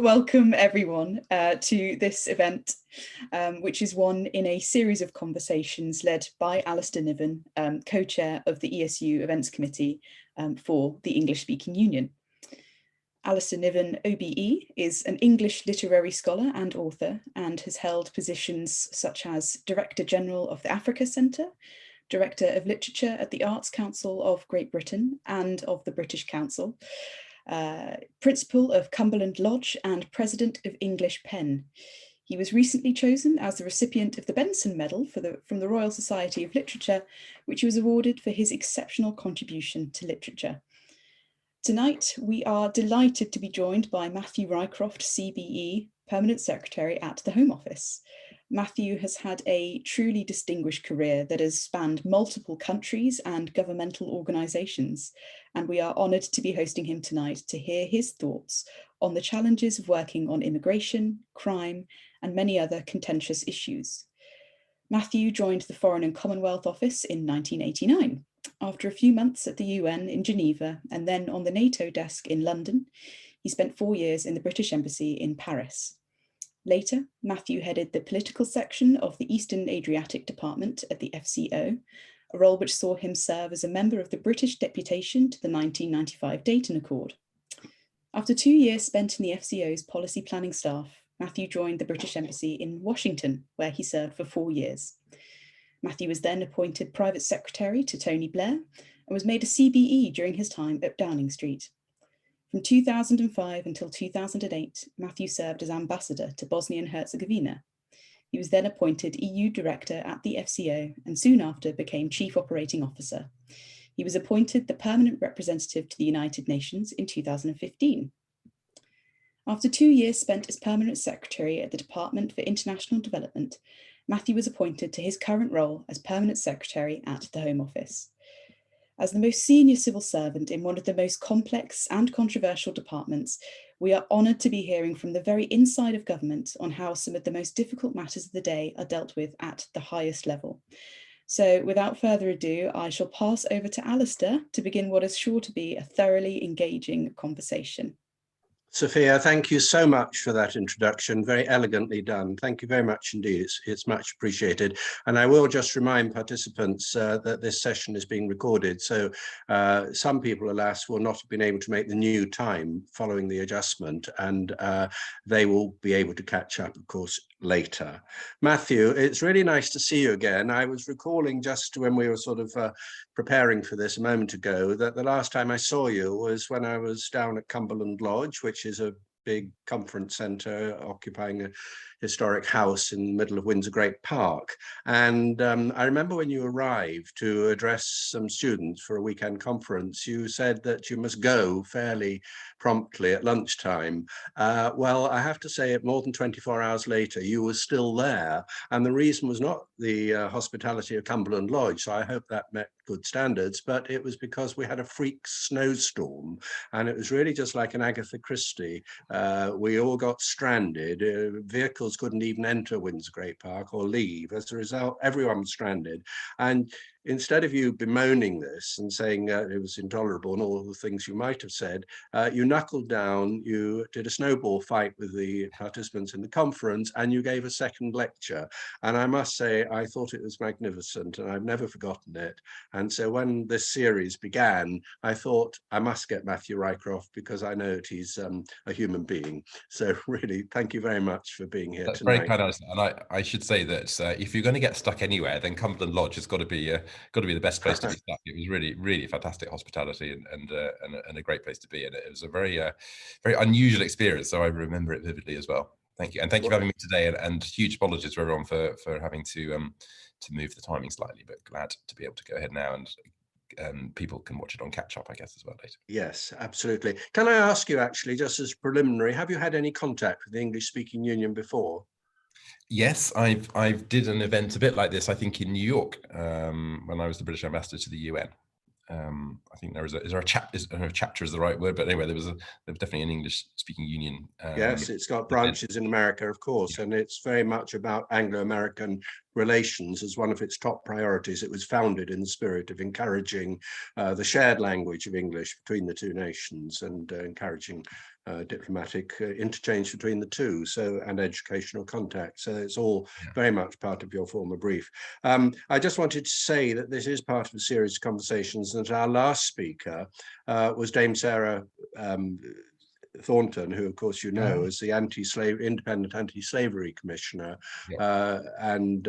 Welcome everyone to this event, which is one in a series of conversations led by Alastair Niven, co-chair of the ESU Events Committee for the English-Speaking Union. Alastair Niven, OBE, is an English literary scholar and author and has held positions such as Director General of the Africa Centre, Director of Literature at the Arts Council of Great Britain and of the British Council, Principal of Cumberland Lodge and President of English Pen. He was recently chosen as the recipient of the Benson Medal from the Royal Society of Literature, which he was awarded for his exceptional contribution to literature. Tonight, we are delighted to be joined by Matthew Rycroft CBE, Permanent Secretary at the Home Office. Matthew has had a truly distinguished career that has spanned multiple countries and governmental organisations, and we are honoured to be hosting him tonight to hear his thoughts on the challenges of working on immigration, crime, and many other contentious issues. Matthew joined the Foreign and Commonwealth Office in 1989. After a few months at the UN in Geneva and then on the NATO desk in London, he spent 4 years in the British Embassy in Paris. Later, Matthew headed the political section of the Eastern Adriatic Department at the FCO, a role which saw him serve as a member of the British deputation to the 1995 Dayton Accord. After 2 years spent in the FCO's policy planning staff, Matthew joined the British Embassy in Washington, where he served for 4 years. Matthew was then appointed Private Secretary to Tony Blair and was made a CBE during his time at Downing Street. From 2005 until 2008, Matthew served as ambassador to Bosnia and Herzegovina. He was then appointed EU Director at the FCO and soon after became Chief Operating Officer. He was appointed the Permanent Representative to the United Nations in 2015. After 2 years spent as Permanent Secretary at the Department for International Development, Matthew was appointed to his current role as Permanent Secretary at the Home Office. As the most senior civil servant in one of the most complex and controversial departments, we are honoured to be hearing from the very inside of government on how some of the most difficult matters of the day are dealt with at the highest level. So without further ado, I shall pass over to Alastair to begin what is sure to be a thoroughly engaging conversation. Sophia, thank you so much for that introduction. Very elegantly done. Thank you very much indeed. It's much appreciated. And I will just remind participants that this session is being recorded. So some people, alas, will not have been able to make the new time following the adjustment, and they will be able to catch up, of course, later. Matthew, it's really nice to see you again. I was recalling just when we were sort of preparing for this a moment ago that the last time I saw you was when I was down at Cumberland Lodge, which is a big conference centre occupying a historic house in the middle of Windsor Great Park. And I remember when you arrived to address some students for a weekend conference, you said that you must go fairly promptly at lunchtime. Well, I have to say, more than 24 hours later, you were still there. And the reason was not the hospitality of Cumberland Lodge, so I hope that met good standards, but it was because we had a freak snowstorm, and it was really just like an Agatha Christie. We all got stranded. Vehicles couldn't even enter Windsor Great Park or leave. As a result, everyone was stranded. And instead of you bemoaning this and saying it was intolerable and all the things you might have said, you knuckled down, you did a snowball fight with the participants in the conference, and you gave a second lecture. And I must say, I thought it was magnificent, and I've never forgotten it. And so when this series began, I thought I must get Matthew Rycroft because I know that he's a human being. So really, thank you very much for being here tonight. Very kind of, and I should say that if you're going to get stuck anywhere, then Cumberland Lodge has got to be the best place to be stuck. It was really fantastic hospitality and a great place to be, and it was a very unusual experience. So I remember it vividly as well. Thank you, and thank you for having me today. And huge apologies to everyone for having to move the timing slightly, but glad to be able to go ahead now, and people can watch it on catch up, I guess, as well later. Yes, absolutely. Can I ask you, actually, just as preliminary, have you had any contact with the English-Speaking Union before? Yes, I did an event a bit like this, I think, in New York when I was the British ambassador to the UN. I think there was a chapter is the right word, but anyway, there was definitely an English-Speaking Union. Yes, it's got branches in America, of course, yeah. And it's very much about Anglo-American relations as one of its top priorities. It was founded in the spirit of encouraging the shared language of English between the two nations and encouraging diplomatic interchange between the two, and educational contact. So it's all very much part of your former brief. I just wanted to say that this is part of a series of conversations, and that our last speaker was Dame Sarah Thornton, who of course you know is the Independent Anti-Slavery Commissioner, and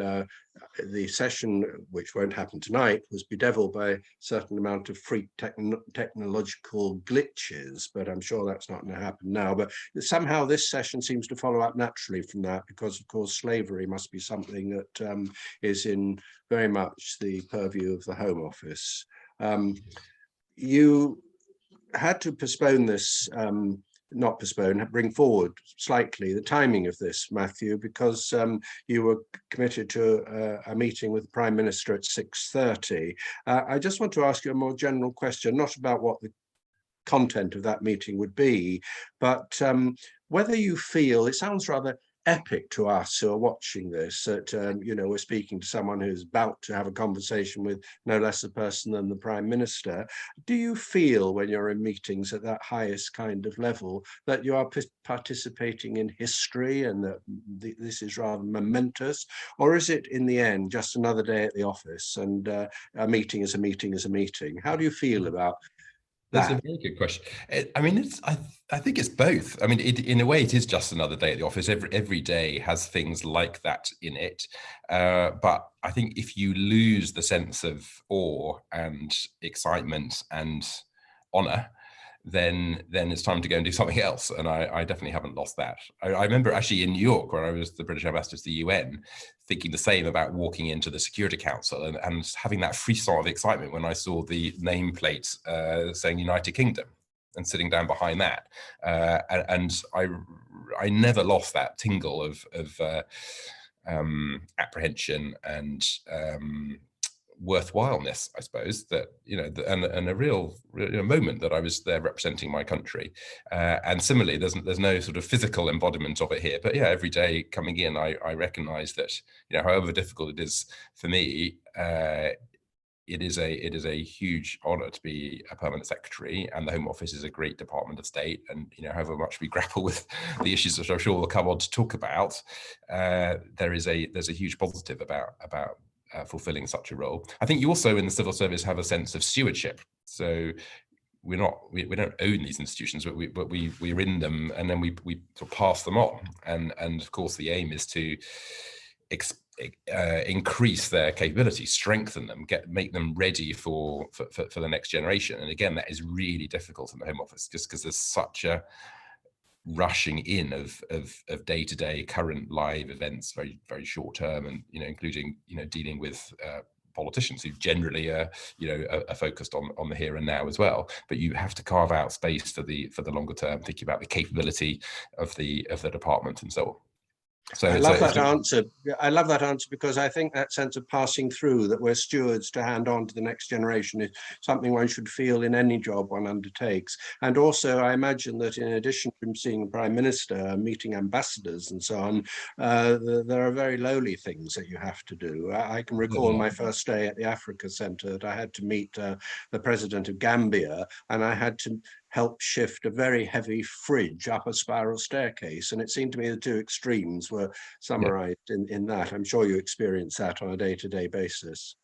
the session, which won't happen tonight, was bedeviled by a certain amount of freak technological glitches, but I'm sure that's not going to happen now. But somehow this session seems to follow up naturally from that, because of course slavery must be something that is in very much the purview of the Home Office. You had to postpone this, not postpone, bring forward slightly the timing of this, Matthew, because you were committed to a meeting with the Prime Minister at 6:30. I just want to ask you a more general question, not about what the content of that meeting would be, but whether you feel, it sounds rather epic to us who are watching this, that we're speaking to someone who's about to have a conversation with no less a person than the Prime Minister. Do you feel, when you're in meetings at that highest kind of level, that you are participating in history and that this is rather momentous, or is it in the end just another day at the office and a meeting is a meeting is a meeting? How do you feel about That's a very good question. I mean, I think it's both. I mean, in a way, it is just another day at the office. Every day has things like that in it. But I think if you lose the sense of awe and excitement and honor, then it's time to go and do something else. And I definitely haven't lost that. I remember actually in New York, where I was the British ambassador to the UN, thinking the same about walking into the Security Council and having that frisson of excitement when I saw the nameplate saying United Kingdom and sitting down behind that. And I never lost that tingle of apprehension and worthwhileness, I suppose, that and a real moment that I was there representing my country. And similarly, there's no sort of physical embodiment of it here, but every day coming in, I recognize that however difficult it is for me, it is a huge honor to be a permanent secretary, and the Home Office is a great Department of State. And however much we grapple with the issues that I'm sure we'll come on to talk about, there's a huge positive about fulfilling such a role. I think you also in the civil service have a sense of stewardship. So we don't own these institutions, but we're in them, and then we sort of pass them on. And of course the aim is to increase their capability, strengthen them, make them ready for the next generation. And again, that is really difficult in the Home Office, just because there's such a rushing in of day-to-day current live events, very very short term, and including dealing with politicians who generally are focused on the here and now as well. But you have to carve out space for the longer term, thinking about the capability of the department and so on. So I love that answer. I love that answer, because I think that sense of passing through, that we're stewards to hand on to the next generation, is something one should feel in any job one undertakes. And also, I imagine that in addition to seeing the Prime Minister, meeting ambassadors and so on, there are very lowly things that you have to do. I can recall my first day at the Africa Centre that I had to meet the President of Gambia, and I had to help shift a very heavy fridge up a spiral staircase. And it seemed to me the two extremes were summarized in that. I'm sure you experience that on a day-to-day basis.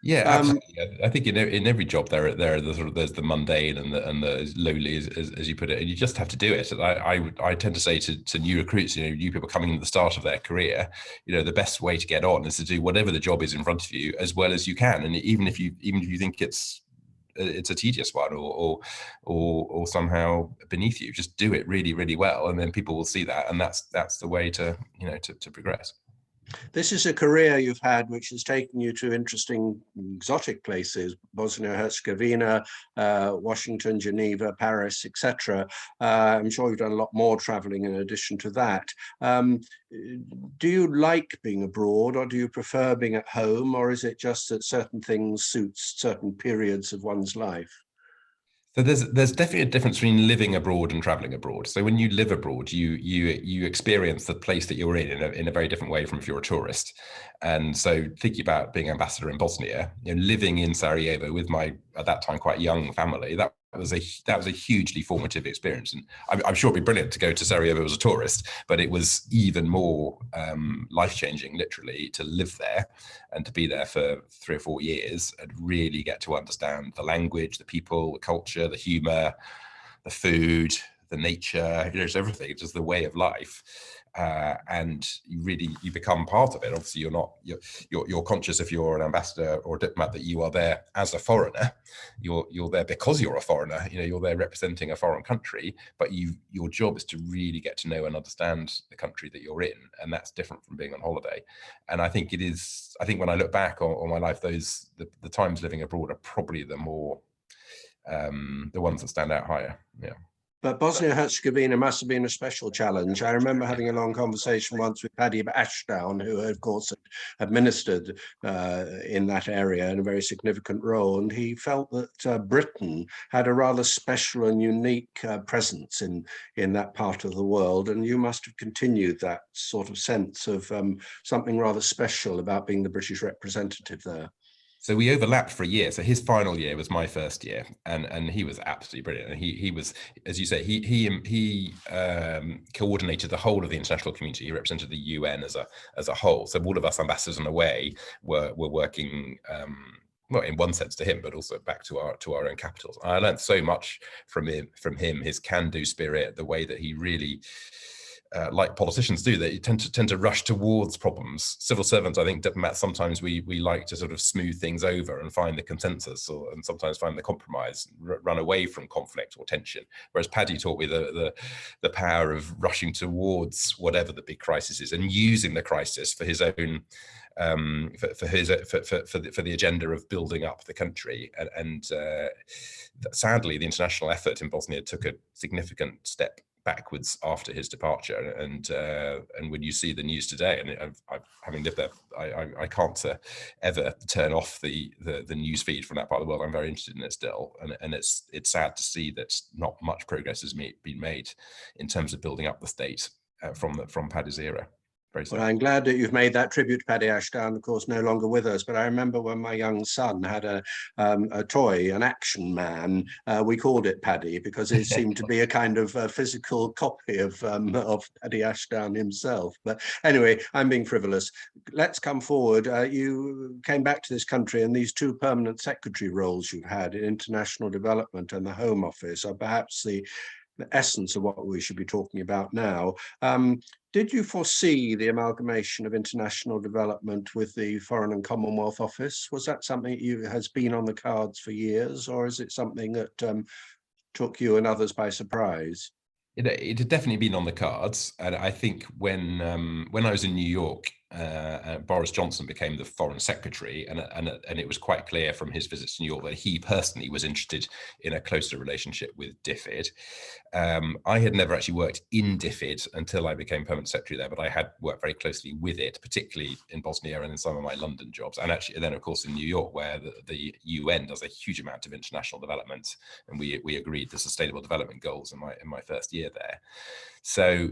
Yeah, absolutely. I think in every job there's the mundane and the lowly, as you put it, and you just have to do it. And I tend to say to new recruits, new people coming in at the start of their career, the best way to get on is to do whatever the job is in front of you as well as you can. And even if you think it's a tedious one or somehow beneath you, just do it really, really well, and then people will see that, and that's the way to progress. This is a career you've had which has taken you to interesting, exotic places: Bosnia-Herzegovina, Washington, Geneva, Paris, etc. I'm sure you've done a lot more traveling in addition to that. Do you like being abroad, or do you prefer being at home, or is it just that certain things suit certain periods of one's life? So there's definitely a difference between living abroad and traveling abroad. So when you live abroad, you experience the place that you're in a very different way from if you're a tourist. And so thinking about being ambassador in Bosnia, living in Sarajevo with my, at that time, quite young family, that was a hugely formative experience, and I'm sure it'd be brilliant to go to Sarajevo as a tourist, but it was even more life-changing, literally, to live there and to be there for 3 or 4 years and really get to understand the language, the people, the culture, the humor, the food, the nature, just everything, just the way of life. And you become part of it. Obviously, you're conscious, if you're an ambassador or a diplomat, that you are there as a foreigner. You're there because you're a foreigner. You're there representing a foreign country, but your job is to really get to know and understand the country that you're in, and that's different from being on holiday. And I think it is. I think when I look back on my life, the times living abroad are probably the more the ones that stand out higher. Yeah. But Bosnia-Herzegovina must have been a special challenge. I remember having a long conversation once with Paddy Ashdown, who, of course, had ministered in that area in a very significant role. And he felt that Britain had a rather special and unique presence in that part of the world. And you must have continued that sort of sense of something rather special about being the British representative there. So we overlapped for a year. So his final year was my first year, and he was absolutely brilliant. And he was, as you say, he coordinated the whole of the international community. He represented the UN as a whole. So all of us ambassadors in a way were working. Well, in one sense to him, but also back to our own capitals. I learned so much from him, his can-do spirit, the way that he really. Like politicians do, they tend to rush towards problems. Civil servants, I think, diplomats, sometimes we like to sort of smooth things over and find the consensus, and sometimes find the compromise, run away from conflict or tension. Whereas Paddy taught me the power of rushing towards whatever the big crisis is and using the crisis for his own for the agenda of building up the country. And sadly, the international effort in Bosnia took a significant step backwards after his departure, and when you see the news today, and having lived there, I can't ever turn off the news feed from that part of the world. I'm very interested in it still, and it's sad to see that not much progress has been made in terms of building up the state from Paddy's era. Well, I'm glad that you've made that tribute to Paddy Ashdown, of course, no longer with us. But I remember when my young son had a toy, an action man. We called it Paddy because it seemed to be a kind of physical copy of Paddy Ashdown himself. But anyway, I'm being frivolous. Let's come forward. You came back to this country, and these 2 permanent secretary roles you've had in international development and the Home Office are perhaps the essence of what we should be talking about now. Did you foresee the amalgamation of international development with the Foreign and Commonwealth Office? Was that something that has been on the cards for years, or is it something that took you and others by surprise? It had definitely been on the cards, and I think when I was in New York, Boris Johnson became the Foreign Secretary, and it was quite clear from his visits to New York that he personally was interested in a closer relationship with DFID. I had never actually worked in DFID until I became Permanent Secretary there, but I had worked very closely with it, particularly in Bosnia and in some of my London jobs, and actually then, of course, in New York, where the UN does a huge amount of international development, and we agreed the Sustainable Development Goals in my first year there. So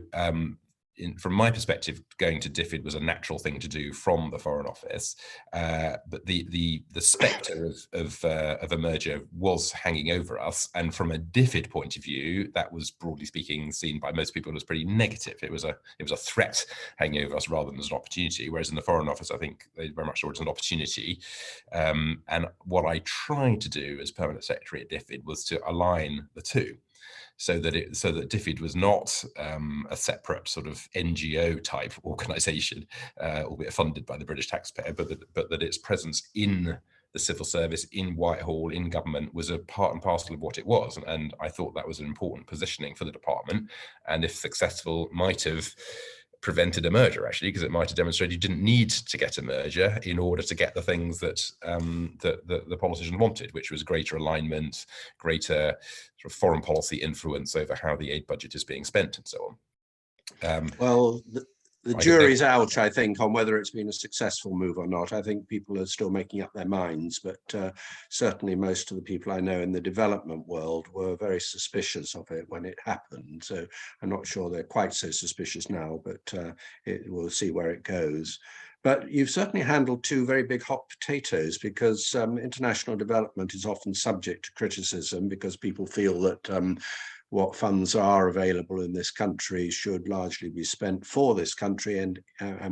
from my perspective, going to DFID was a natural thing to do from the Foreign Office, but the spectre of a merger was hanging over us, and from a DFID point of view, that was, broadly speaking, seen by most people as pretty negative. It was a threat hanging over us rather than as an opportunity. Whereas in the Foreign Office, I think they very much saw it as an opportunity. And what I tried to do as Permanent Secretary at DFID was to align the two, so that DFID was not a separate sort of NGO type organisation, albeit funded by the British taxpayer, but that its presence in the civil service, in Whitehall, in government, was a part and parcel of what it was. And I thought that was an important positioning for the department, and if successful, might have prevented a merger, actually, because it might have demonstrated you didn't need to get a merger in order to get the things that the politicians wanted, which was greater alignment, greater sort of foreign policy influence over how the aid budget is being spent, and so on. Well, the jury's out, I think, on whether it's been a successful move or not. I think people are still making up their minds, but certainly most of the people I know in the development world were very suspicious of it when it happened. So I'm not sure they're quite so suspicious now, but we'll see where it goes. But you've certainly handled two very big hot potatoes, because international development is often subject to criticism because people feel that what funds are available in this country should largely be spent for this country and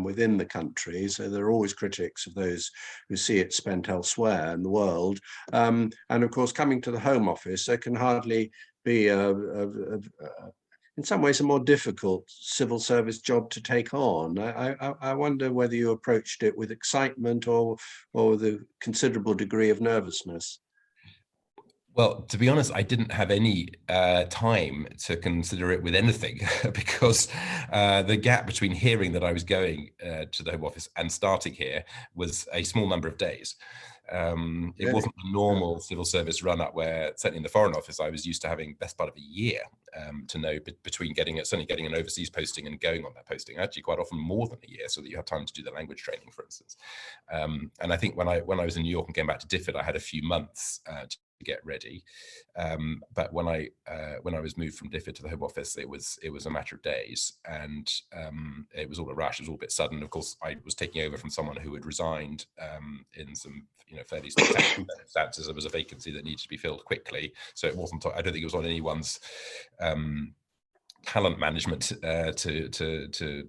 within the country. So there are always critics of those who see it spent elsewhere in the world. And of course, coming to the Home Office, there can hardly be in some ways a more difficult civil service job to take on. I wonder whether you approached it with excitement or with a considerable degree of nervousness. Well, to be honest, I didn't have any time to consider it with anything because the gap between hearing that I was going to the Home Office and starting here was a small number of days. It wasn't a normal civil service run-up where, certainly in the Foreign Office, I was used to having best part of a year to know between certainly getting an overseas posting and going on that posting, actually quite often more than a year, so that you have time to do the language training, for instance. And I think when I was in New York and came back to DFID, I had a few months to get ready, but when I was moved from DFID to the Home Office, it was a matter of days, and it was all a rush. It was all a bit sudden. Of course, I was taking over from someone who had resigned in some fairly spectacular circumstances. There was a vacancy that needed to be filled quickly, so it wasn't. I don't think it was on anyone's talent management to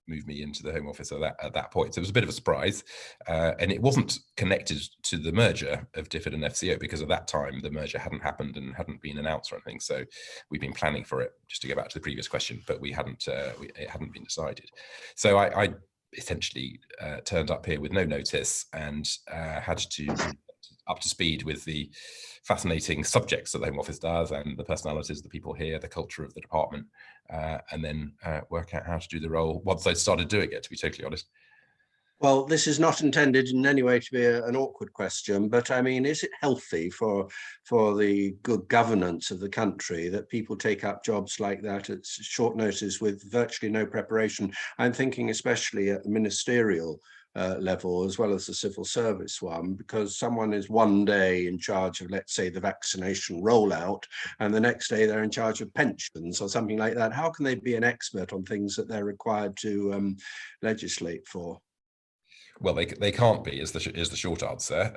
move me into the Home Office at that point. So it was a bit of a surprise, and it wasn't connected to the merger of DFID and FCO, because at that time the merger hadn't happened and hadn't been announced or anything. So we've been planning for it, just to go back to the previous question, but we hadn't it hadn't been decided. So I essentially turned up here with no notice and had to be up to speed with the fascinating subjects that the Home Office does and the personalities of the people here, the culture of the department, and then work out how to do the role once I started doing it, to be totally honest. Well, this is not intended in any way to be an awkward question, but I mean, is it healthy for the good governance of the country that people take up jobs like that at short notice with virtually no preparation? I'm thinking especially at the ministerial level as well as the civil service one, because someone is one day in charge of, let's say, the vaccination rollout, and the next day they're in charge of pensions or something like that. How can they be an expert on things that they're required to legislate for? Well, they can't be, is the short answer.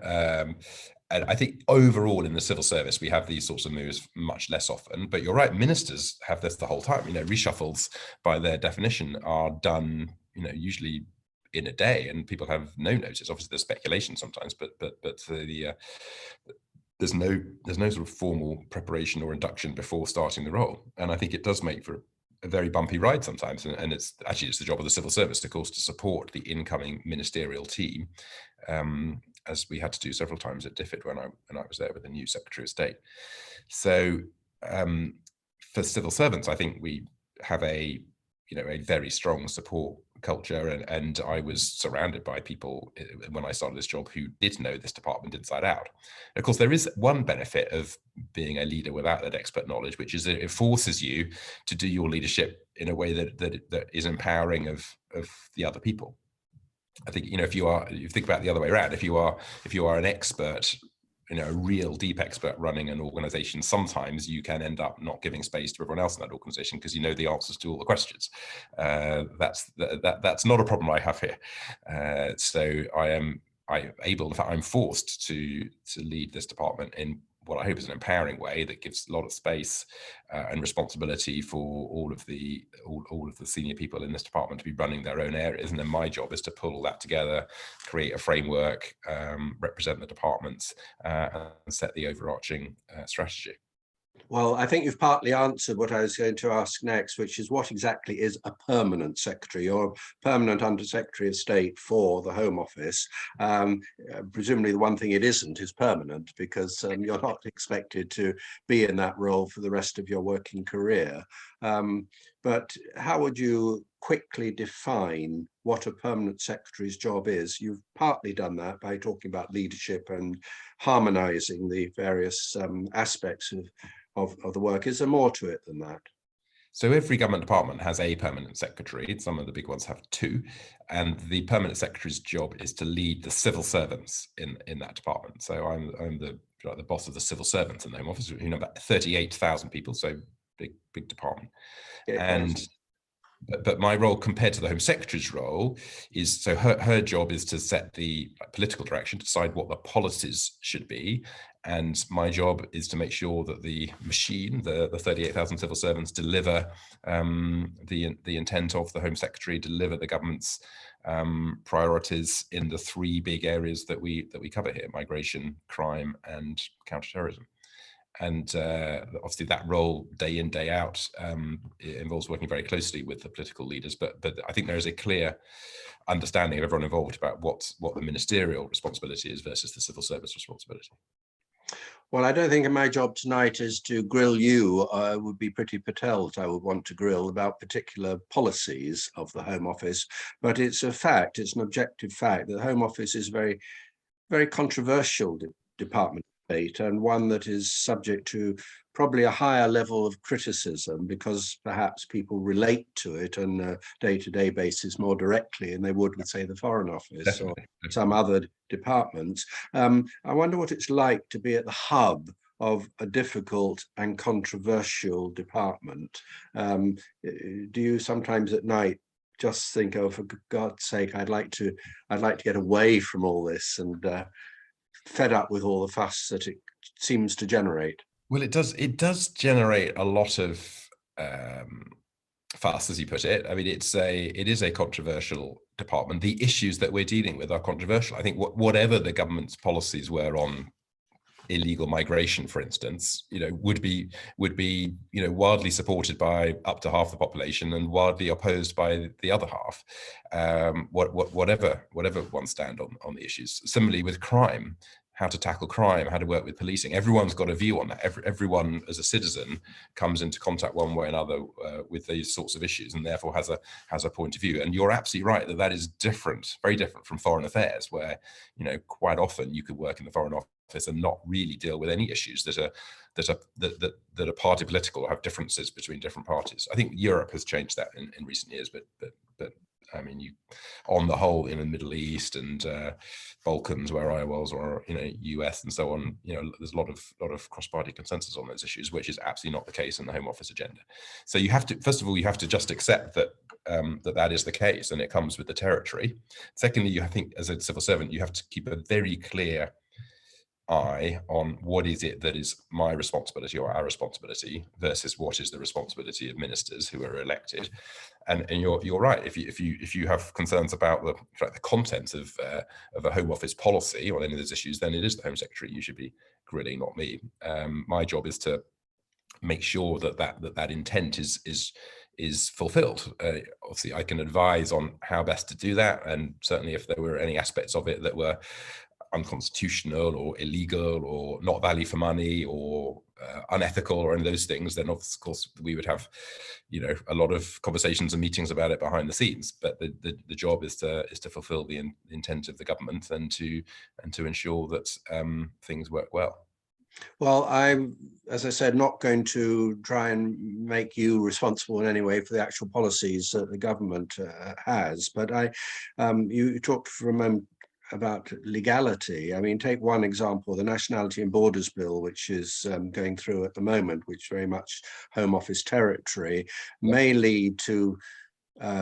And I think overall in the civil service, we have these sorts of moves much less often. But you're right, ministers have this the whole time. Reshuffles by their definition are done, usually in a day, and people have no notice. Obviously, there's speculation sometimes, but there's no sort of formal preparation or induction before starting the role. And I think it does make for a very bumpy ride sometimes, and it's the job of the civil service, of course, to support the incoming ministerial team, as we had to do several times at DFID when I was there with the new Secretary of State. So for civil servants, I think we have a very strong support culture, and I was surrounded by people when I started this job who did know this department inside out. Of course, there is one benefit of being a leader without that expert knowledge, which is that it forces you to do your leadership in a way that is empowering of the other people. I think if you think about the other way around, if you are an expert, a real deep expert running an organization, sometimes you can end up not giving space to everyone else in that organization because you know the answers to all the questions. That's not a problem I have here. So I'm able, in fact, I'm forced to lead this department in what I hope is an empowering way that gives a lot of space and responsibility for all of the senior people in this department to be running their own areas. And then my job is to pull all that together, create a framework, represent the departments, and set the overarching strategy. Well, I think you've partly answered what I was going to ask next, which is what exactly is a permanent secretary or permanent Under-Secretary of State for the Home Office? Presumably the one thing it isn't is permanent, because you're not expected to be in that role for the rest of your working career. But how would you quickly define what a permanent secretary's job is? You've partly done that by talking about leadership and harmonizing the various aspects of the work. Is there more to it than that? So every government department has a permanent secretary. Some of the big ones have two, and the permanent secretary's job is to lead the civil servants in that department. So I'm the boss of the civil servants in the Home Office, about 38,000 people, so big department. And But my role compared to the Home Secretary's role is, so her job is to set the political direction, decide what the policies should be. And my job is to make sure that the machine, the 38,000 civil servants, deliver the intent of the Home Secretary, deliver the government's priorities in the three big areas that we cover here: migration, crime, and counterterrorism. And obviously that role, day in, day out, it involves working very closely with the political leaders. But I think there is a clear understanding of everyone involved about what the ministerial responsibility is versus the civil service responsibility. Well, I don't think my job tonight is to grill you. It would be Priti Patel's I would want to grill about particular policies of the Home Office. But it's a fact, it's an objective fact, that the Home Office is a very, very controversial department, and one that is subject to probably a higher level of criticism, because perhaps people relate to it on a day-to-day basis more directly than they would with, say, the Foreign Office Definitely. Or some other departments. I wonder what it's like to be at the hub of a difficult and controversial department. Do you sometimes at night just think, oh, for God's sake, I'd like to get away from all this, and fed up with all the fuss that it seems to generate? Well, it does generate a lot of fuss, as you put it. I mean, it is a controversial department. The issues that we're dealing with are controversial. I think whatever the government's policies were on illegal migration, for instance, would be wildly supported by up to half the population and wildly opposed by the other half. Whatever one stand on the issues. Similarly with crime, how to tackle crime, how to work with policing. Everyone's got a view on that. Everyone as a citizen comes into contact one way or another with these sorts of issues, and therefore has a point of view. And you're absolutely right that is different, very different from foreign affairs, where quite often you could work in the Foreign Office and not really deal with any issues that are party political or have differences between different parties. I think Europe has changed that in recent years, but I mean, on the whole, in the Middle East and Balkans, where I was, or US and so on, there's a lot of cross-party consensus on those issues, which is absolutely not the case in the Home Office agenda. So you have to, first of all, you have to just accept that that is the case, and it comes with the territory. Secondly, I think as a civil servant, you have to keep a very clear eye on what is it that is my responsibility or our responsibility versus what is the responsibility of ministers who are elected. And you're right. If you have concerns about the content of a Home Office policy or any of those issues, then it is the Home Secretary you should be grilling, not me. My job is to make sure that intent is fulfilled. Obviously, I can advise on how best to do that, and certainly if there were any aspects of it that were unconstitutional or illegal or not value for money or unethical or any of those things, then of course we would have a lot of conversations and meetings about it behind the scenes. But the job is to fulfill the intent of the government and to ensure that things work well. Well, I'm, as I said, not going to try and make you responsible in any way for the actual policies that the government has, but you talked for a moment about legality. I mean, take one example, the Nationality and Borders Bill, which is going through at the moment, which very much Home Office territory, may lead to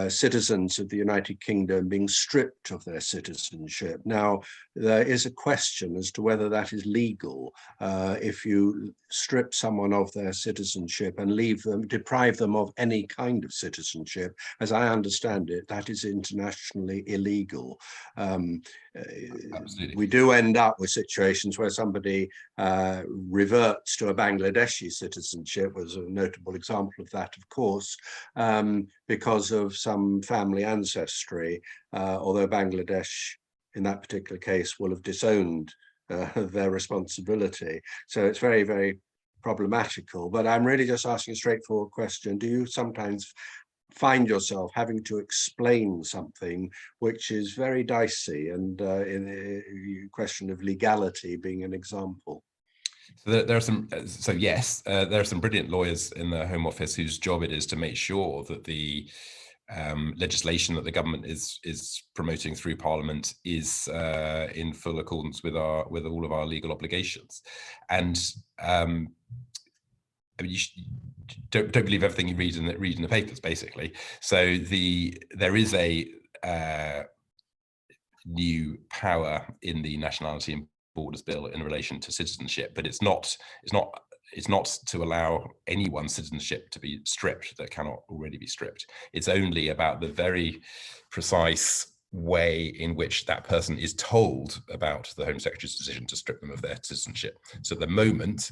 citizens of the United Kingdom being stripped of their citizenship. Now, there is a question as to whether that is legal. If you strip someone of their citizenship and deprive them of any kind of citizenship, as I understand it, that is internationally illegal. We do end up with situations where somebody reverts to a Bangladeshi citizenship, was a notable example of that, of course, because of some family ancestry, although Bangladesh in that particular case will have disowned their responsibility. So it's very, very problematical. But I'm really just asking a straightforward question. Do you sometimes find yourself having to explain something which is very dicey, and in the question of legality being an example? So there are some. So yes, there are some brilliant lawyers in the Home Office whose job it is to make sure that the legislation that the government is promoting through Parliament is in full accordance with all of our legal obligations. And I mean, don't believe everything you read in the papers, basically. So there is a new power in the Nationality and Borders Bill in relation to citizenship, but it's not to allow anyone's citizenship to be stripped that cannot already be stripped. It's only about the very precise way in which that person is told about the Home Secretary's decision to strip them of their citizenship. So at the moment,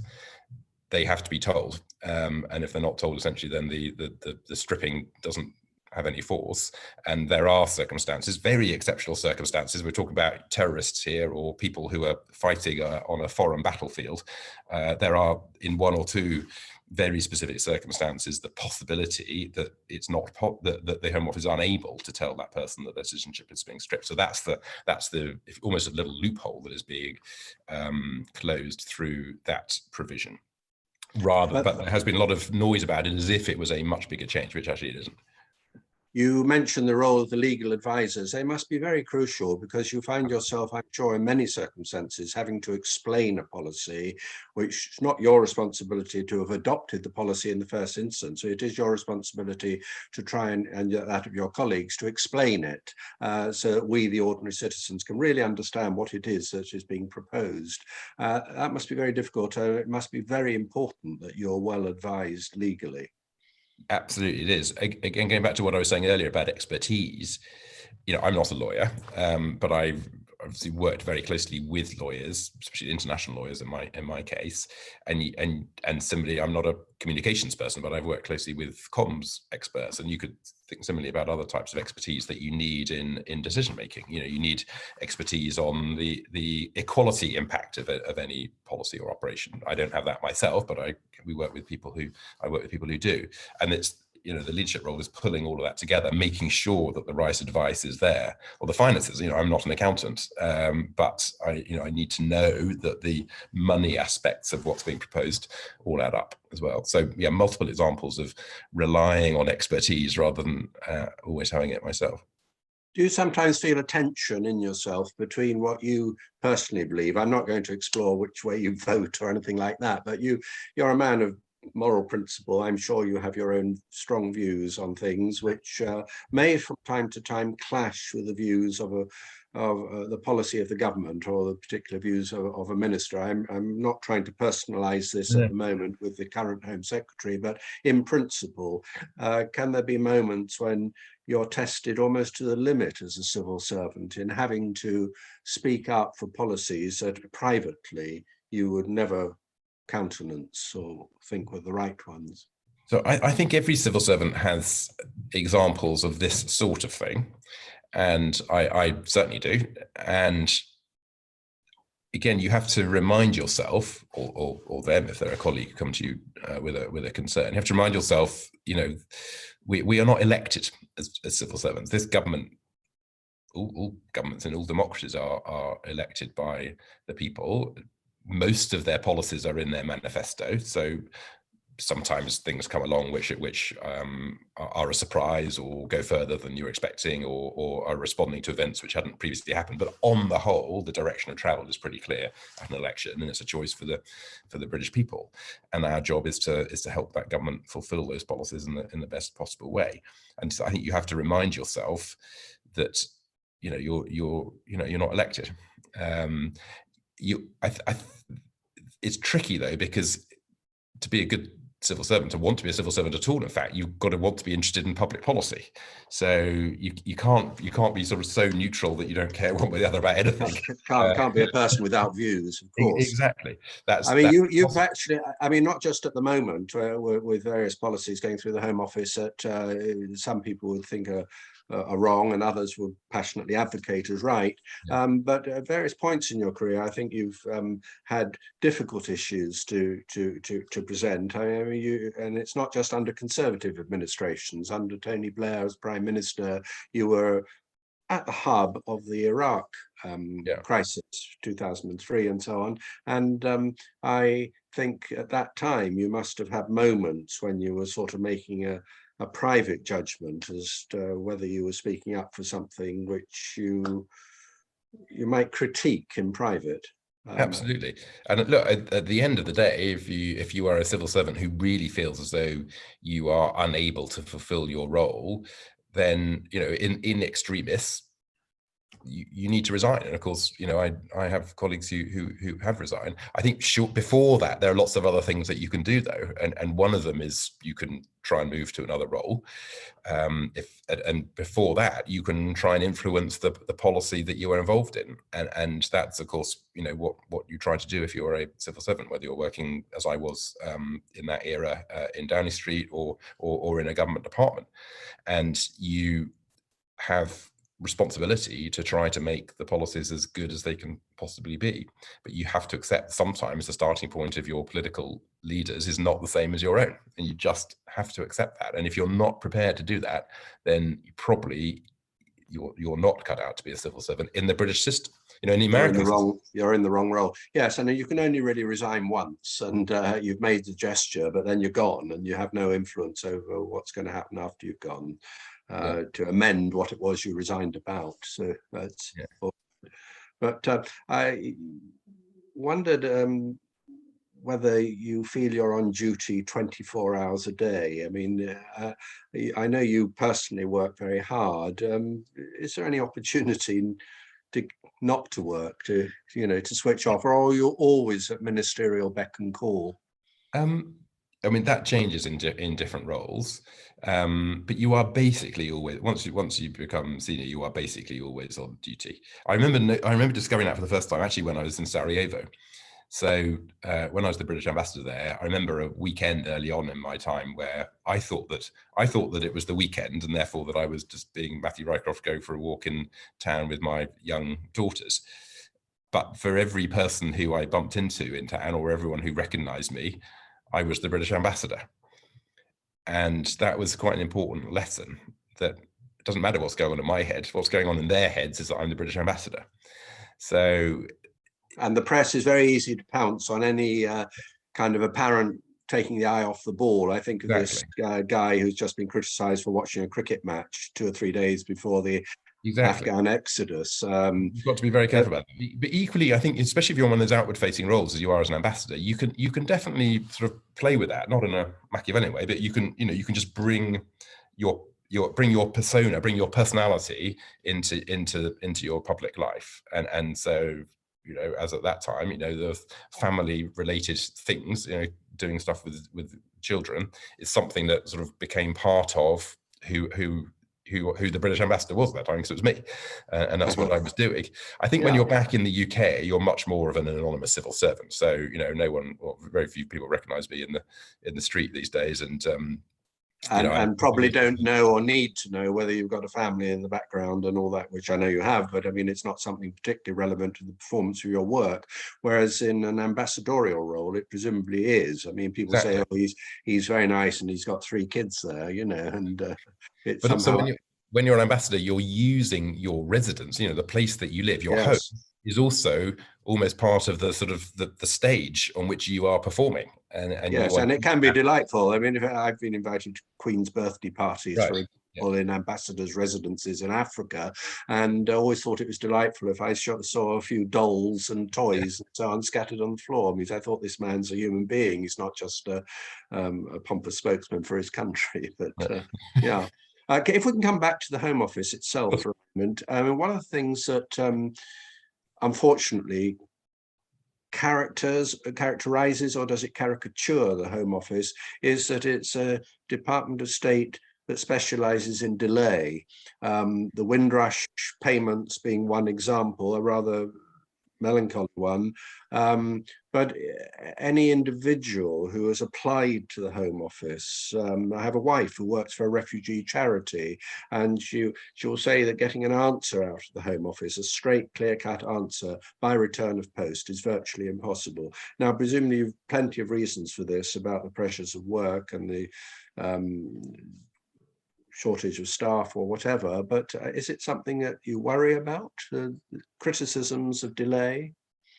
they have to be told, and if they're not told, essentially, then the stripping doesn't have any force. And there are circumstances, very exceptional circumstances. We're talking about terrorists here, or people who are fighting on a foreign battlefield. There are, in one or two very specific circumstances, the possibility that it's not that the Home Office is unable to tell that person that their citizenship is being stripped. So that's almost a little loophole that is being closed through that provision. But there has been a lot of noise about it as if it was a much bigger change, which actually it isn't. You mentioned the role of the legal advisors. They must be very crucial, because you find yourself, I'm sure, in many circumstances having to explain a policy, which is not your responsibility to have adopted the policy in the first instance. It is your responsibility to try and that of your colleagues to explain it, so that we, the ordinary citizens, can really understand what it is that is being proposed. That must be very difficult. It must be very important that you're well advised legally. Absolutely, it is. Again, going back to what I was saying earlier about expertise, I'm not a lawyer, but I've obviously worked very closely with lawyers, especially international lawyers in my case, and similarly, I'm not a communications person, but I've worked closely with comms experts, and you could think similarly about other types of expertise that you need in decision making. You need expertise on the equality impact of any policy or operation. I don't have that myself, but I work with people who do, and it's the leadership role is pulling all of that together, making sure that the right advice is there. Or the finances, I'm not an accountant, but I need to know that the money aspects of what's being proposed all add up as well. So yeah, multiple examples of relying on expertise rather than always having it myself. Do you sometimes feel a tension in yourself between what you personally believe? I'm not going to explore which way you vote or anything like that, but you're a man of moral principle. I'm sure you have your own strong views on things, which may from time to time clash with the views of the policy of the government or the particular views of a minister. I'm not trying to personalize this at the moment with the current Home Secretary, but in principle, can there be moments when you're tested almost to the limit as a civil servant in having to speak up for policies that privately you would never countenance or think were the right ones? So I think every civil servant has examples of this sort of thing, and I certainly do. And again, you have to remind yourself, or them, if they're a colleague who come to you with a concern, you have to remind yourself, we are not elected as civil servants. This government, all governments and all democracies are elected by the people. Most of their policies are in their manifesto, so sometimes things come along which are a surprise or go further than you're expecting, or are responding to events which hadn't previously happened. But on the whole, the direction of travel is pretty clear at an election, and it's a choice for the British people. And our job is to help that government fulfil those policies in the best possible way. And so I think you have to remind yourself that you're not elected. It's tricky though, because to be a good civil servant, to want to be a civil servant at all, in fact, you've got to want to be interested in public policy. So you can't be sort of so neutral that you don't care one way or the other about anything. Can't be a person without views, of course. Exactly. You've actually, not just at the moment with various policies going through the Home Office that some people would think are wrong and others would passionately advocate as right. Yeah. But at various points in your career, I think you've had difficult issues to present. And it's not just under Conservative administrations. Under Tony Blair as Prime Minister, you were at the hub of the Iraq crisis, 2003 and so on. And I think at that time, you must have had moments when you were sort of making a private judgment as to whether you were speaking up for something which you might critique in private. Absolutely. And look, at the end of the day, if you are a civil servant who really feels as though you are unable to fulfill your role, then, you know, in extremis, you need to resign. And of course, you know, I have colleagues who have resigned. I think before that, there are lots of other things that you can do though. And one of them is you can try and move to another role. And before that, you can try and influence the policy that you are involved in. And that's, of course, you know, what you try to do if you're a civil servant, whether you're working, as I was in that era, in Downing Street or in a government department. And you have responsibility to try to make the policies as good as they can possibly be. But you have to accept sometimes the starting point of your political leaders is not the same as your own. And you just have to accept that. And if you're not prepared to do that, then you're not cut out to be a civil servant in the British system. You know, in the American system, you're in the wrong role. Yes, and you can only really resign once, and you've made the gesture, but then you're gone, and you have no influence over what's going to happen after you've gone. To amend what it was you resigned about. So that's, but I wondered whether you feel you're on duty 24 hours a day. I mean, I know you personally work very hard. Is there any opportunity to not to work, to, you know, to switch off, or are you always at ministerial beck and call? I mean, that changes in different roles, but you are basically always, once you become senior, you are basically always on duty. I remember discovering that for the first time actually when I was in Sarajevo. So when I was the British ambassador there, I remember a weekend early on in my time where I thought that it was the weekend, and therefore that I was just being Matthew Rycroft, going for a walk in town with my young daughters. But for every person who I bumped into in town, or everyone who recognised me, I was the British ambassador. And that was quite an important lesson, that it doesn't matter what's going on in my head, what's going on in their heads is that I'm the British ambassador. So, and the press is very easy to pounce on any kind of apparent taking the eye off the ball. I think of this guy who's just been criticised for watching a cricket match 2 or 3 days before the Afghan exodus. You've got to be very careful about that. But equally, I think, especially if you're on one of those outward-facing roles as you are as an ambassador, you can definitely sort of play with that, not in a Machiavellian way, but you can just bring your persona, bring your personality into your public life, and so, you know, as at that time, you know, the family-related things, you know, doing stuff with children is something that sort of became part of who the British ambassador was at that time, because it was me, and that's what I was doing. I think when you're back in the UK, you're much more of an anonymous civil servant. So, you know, no one, or very few people recognise me in the street these days, and probably don't know or need to know whether you've got a family in the background and all that, which I know you have, but I mean, it's not something particularly relevant to the performance of your work. Whereas in an ambassadorial role, it presumably is. I mean, people say, oh, he's very nice and he's got 3 kids there, you know, and it's somehow. Also when you're an ambassador, you're using your residence, you know, the place that you live, your home is also almost part of the sort of the stage on which you are performing. And yes, and it can be delightful. I mean, I've been invited to Queen's birthday parties, for example, in ambassadors' residences in Africa, and I always thought it was delightful if I saw a few dolls and toys and so on scattered on the floor, because I thought this man's a human being. He's not just a pompous spokesman for his country. But yeah. If we can come back to the Home Office itself for a moment, I mean, one of the things that unfortunately characterizes, or does it caricature, the Home Office, is that it's a Department of State that specializes in delay. The Windrush payments being one example, a rather melancholy one, but any individual who has applied to the Home Office, I have a wife who works for a refugee charity, and she'll say that getting an answer out of the Home Office, a straight, clear-cut answer by return of post, is virtually impossible. Now, presumably you've plenty of reasons for this, about the pressures of work and the shortage of staff or whatever, but is it something that you worry about, criticisms of delay?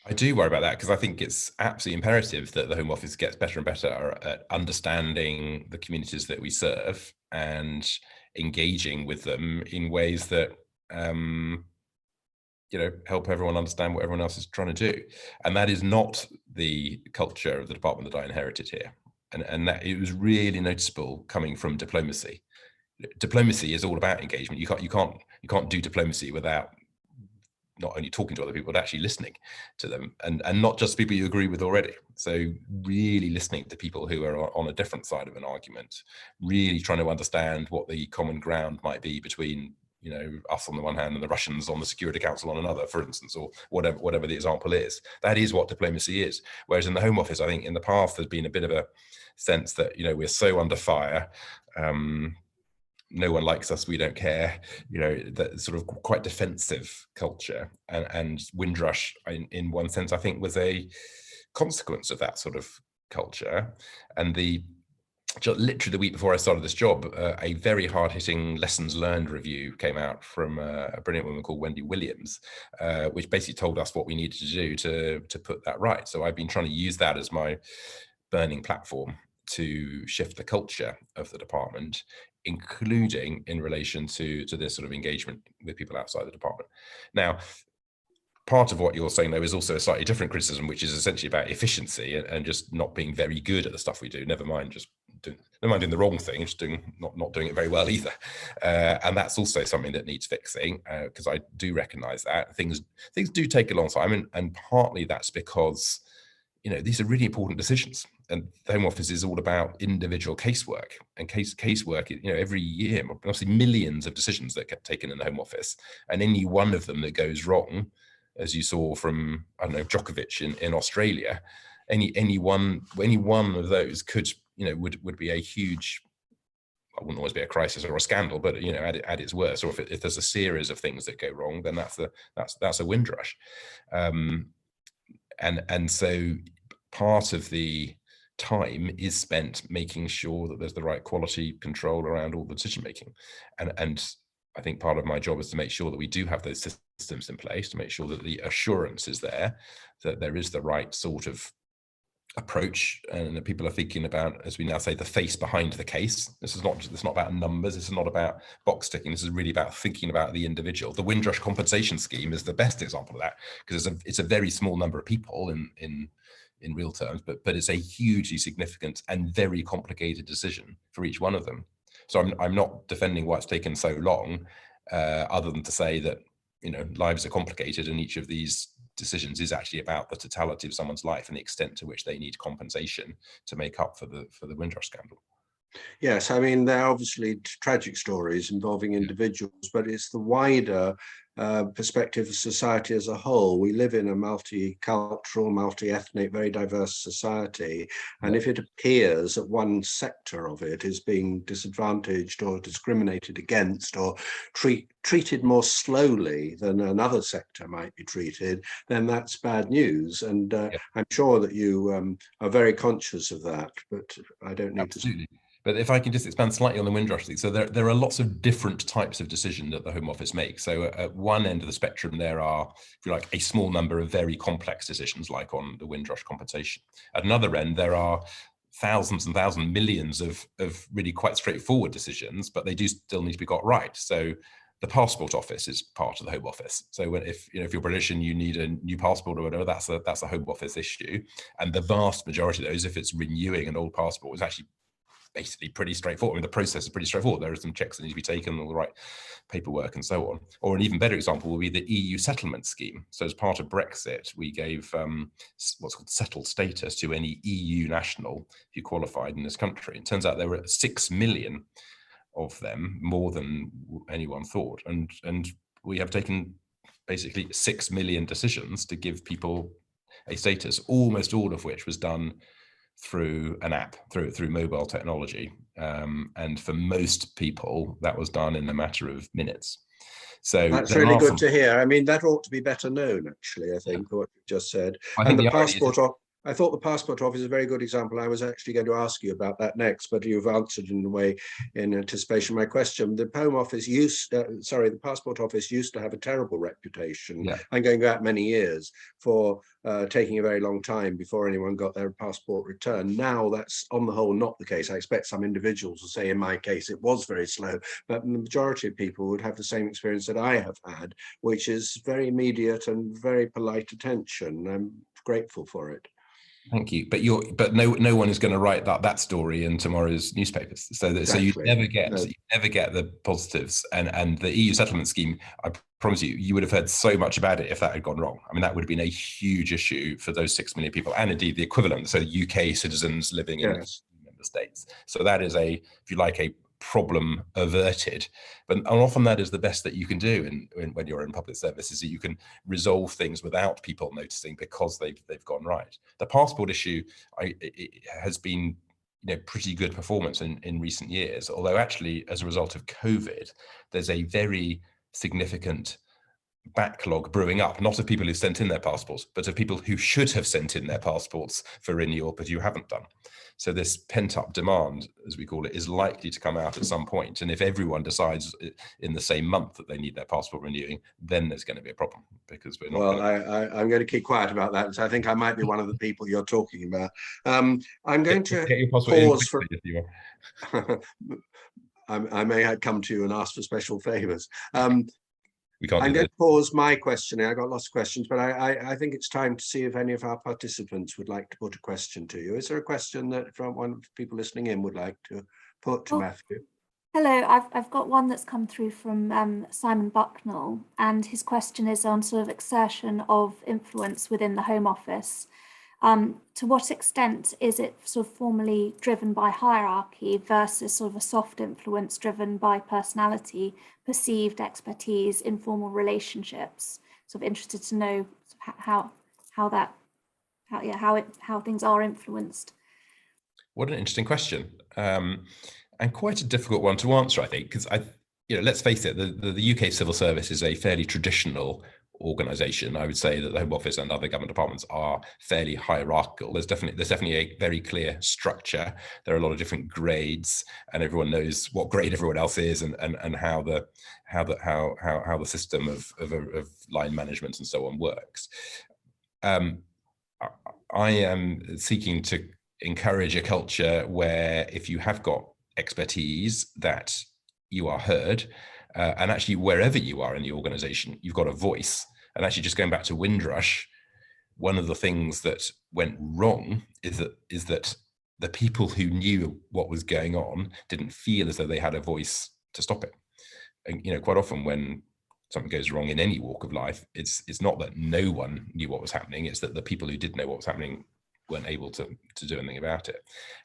I do worry about that, because I think it's absolutely imperative that the Home Office gets better and better at understanding the communities that we serve and engaging with them in ways that help everyone understand what everyone else is trying to do. And that is not the culture of the department that I inherited here. And that it was really noticeable coming from diplomacy. Diplomacy is all about engagement. You can't do diplomacy without not only talking to other people, but actually listening to them, and not just people you agree with already. So really listening to people who are on a different side of an argument, really trying to understand what the common ground might be between us on the one hand and the Russians on the Security Council on another, for instance, or whatever the example is. That is what diplomacy is. Whereas in the Home Office, I think in the past there's been a bit of a sense that we're so under fire, no one likes us, we don't care, that sort of quite defensive culture. And Windrush, in one sense, I think was a consequence of that sort of culture. And just literally the week before I started this job, a very hard-hitting lessons learned review came out from a brilliant woman called Wendy Williams, which basically told us what we needed to do to put that right. So I've been trying to use that as my burning platform to shift the culture of the department, including in relation to this sort of engagement with people outside the department. Now, part of what you're saying, though, is also a slightly different criticism, which is essentially about efficiency and just not being very good at the stuff we do. Never mind doing the wrong thing, just not doing it very well either. And that's also something that needs fixing, because I do recognise that things do take a long time, and partly that's because these are really important decisions, and the Home Office is all about individual casework, and casework, every year, obviously millions of decisions that get taken in the Home Office, and any one of them that goes wrong, as you saw from, I don't know, Djokovic in Australia, any one of those could, would be a huge, I wouldn't always be a crisis or a scandal, but at its worst, or if there's a series of things that go wrong, then that's a Windrush. And so part of the time is spent making sure that there's the right quality control around all the decision making, and I think part of my job is to make sure that we do have those systems in place, to make sure that the assurance is there, that there is the right sort of approach, and that people are thinking about, as we now say, the face behind the case. It's not about numbers. This is not about box ticking. This is really about thinking about the individual. The Windrush compensation scheme is the best example of that, because it's a very small number of people in real terms, but it's a hugely significant and very complicated decision for each one of them. So I'm not defending why it's taken so long, other than to say that lives are complicated, and each of these decisions is actually about the totality of someone's life and the extent to which they need compensation to make up for the Windrush scandal. Yes, I mean, they're obviously tragic stories involving individuals, but it's the wider perspective of society as a whole. We live in a multicultural, multi-ethnic, very diverse society, and if it appears that one sector of it is being disadvantaged or discriminated against or treated more slowly than another sector might be treated, then that's bad news. And I'm sure that you are very conscious of that, but I don't need to. But if I can just expand slightly on the Windrush thing, so there are lots of different types of decision that the Home Office makes. So at one end of the spectrum, there are, if you like, a small number of very complex decisions, like on the Windrush compensation. At another end, there are thousands and thousands, millions of really quite straightforward decisions, but they do still need to be got right. So the Passport Office is part of the Home Office. So if you're British and you need a new passport or whatever, that's a Home Office issue. And the vast majority of those, if it's renewing an old passport, is actually basically pretty straightforward. I mean, the process is pretty straighthtforward. There are some checks that need to be taken, all the right paperwork and so on. Or an even better example will be the EU settlement scheme. So as part of Brexit, we gave what's called settled status to any EU national who qualified in this country. It turns out there were 6 million of them, more than anyone thought. And we have taken basically 6 million decisions to give people a status, almost all of which was done through an app, through mobile technology, and for most people that was done in a matter of minutes. So that's really good to hear. I mean, that ought to be better known, actually, I think, what you just said. And the I thought the passport office is a very good example. I was actually going to ask you about that next, but you've answered in a way in anticipation of my question. The the passport office used to have a terrible reputation. Yeah. I'm going back many years for taking a very long time before anyone got their passport returned. Now that's on the whole not the case. I expect some individuals will say in my case it was very slow, but the majority of people would have the same experience that I have had, which is very immediate and very polite attention. I'm grateful for it. Thank you, but no one is going to write that story in tomorrow's newspapers. So Exactly. So you never get the positives, and the EU settlement scheme. I promise you would have heard so much about it if that had gone wrong. I mean, that would have been a huge issue for those 6 million people, and indeed the equivalent. So UK citizens living in member states. So that is if you like, a problem averted, and often that is the best that you can do when you're in public service, is that you can resolve things without people noticing because they've gone right. The passport issue it has been pretty good performance in recent years, although actually as a result of COVID there's a very significant backlog brewing up, not of people who sent in their passports, but of people who should have sent in their passports for renewal but who haven't done. So this pent-up demand, as we call it, is likely to come out at some point. And if everyone decides in the same month that they need their passport renewing, then there's going to be a problem, because we're not. Well, I'm going to keep quiet about that. So I think I might be one of the people you're talking about. I'm going to pause for. I may come to you and ask for special favors. I'm going to pause my questioning. I got lots of questions, but I think it's time to see if any of our participants would like to put a question to you. Is there a question that from one of the people listening in would like to put to Matthew? Hello, I've got one that's come through from Simon Bucknell, and his question is on sort of exertion of influence within the Home Office. To what extent is it sort of formally driven by hierarchy versus sort of a soft influence driven by personality, perceived expertise, informal relationships? Sort of interested to know how things are influenced. What an interesting question, and quite a difficult one to answer, I think, because let's face it, the UK civil service is a fairly traditional organisation. I would say that the Home Office and other government departments are fairly hierarchical. There's definitely a very clear structure. There are a lot of different grades, and everyone knows what grade everyone else is, and how the system of line management and so on works. I am seeking to encourage a culture where, if you have got expertise, that you are heard. And actually, wherever you are in the organisation, you've got a voice. And actually, just going back to Windrush, one of the things that went wrong is that the people who knew what was going on didn't feel as though they had a voice to stop it. And quite often when something goes wrong in any walk of life, it's not that no one knew what was happening; it's that the people who did know what was happening weren't able to do anything about it.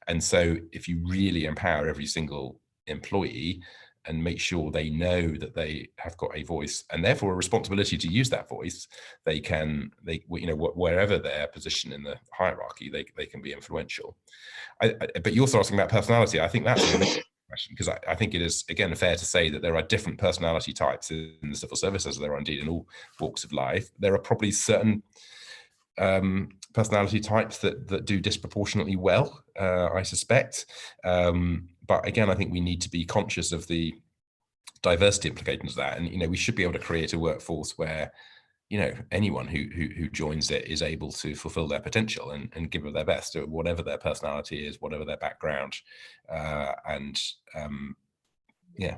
And so, if you really empower every single employee and make sure they know that they have got a voice and therefore a responsibility to use that voice, wherever their position in the hierarchy, they can be influential. But you're also asking about personality. I think that's a really question, because I think it is, again, fair to say that there are different personality types in the civil service, as there are indeed in all walks of life. There are probably certain personality types that do disproportionately well, I suspect. But again, I think we need to be conscious of the diversity implications of that. And, we should be able to create a workforce where, anyone who joins it is able to fulfill their potential and give it their best, whatever their personality is, whatever their background, and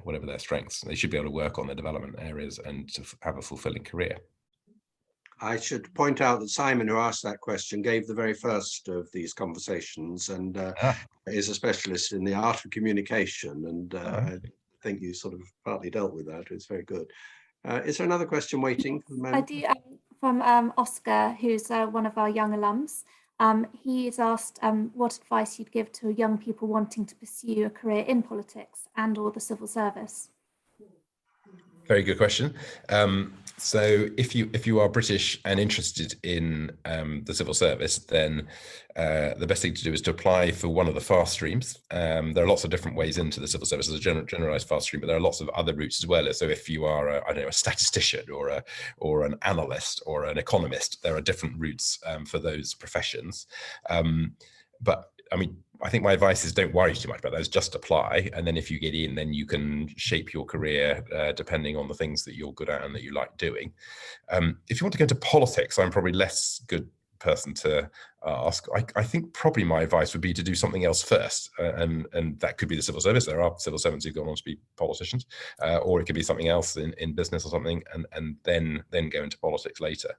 whatever their strengths. They should be able to work on their development areas and to have a fulfilling career. I should point out that Simon, who asked that question, gave the very first of these conversations, and is a specialist in the art of communication. And I think you sort of partly dealt with that. It's very good. Is there another question waiting? I do, from Oscar, who's one of our young alums. He's asked what advice you'd give to young people wanting to pursue a career in politics and or the civil service. Very good question. So if you are British and interested in the civil service, then the best thing to do is to apply for one of the fast streams. There are lots of different ways into the civil service. There's a generalized fast stream, but there are lots of other routes as well. So if you are, I don't know, a statistician or an analyst or an economist, there are different routes for those professions. But I mean, I think my advice is don't worry too much about those, just apply. And then if you get in, then you can shape your career depending on the things that you're good at and that you like doing. If you want to go into politics, I'm probably less good person to ask. I think probably my advice would be to do something else first. And that could be the civil service. There are civil servants who've gone on to be politicians, or it could be something else in business or something, and then go into politics later.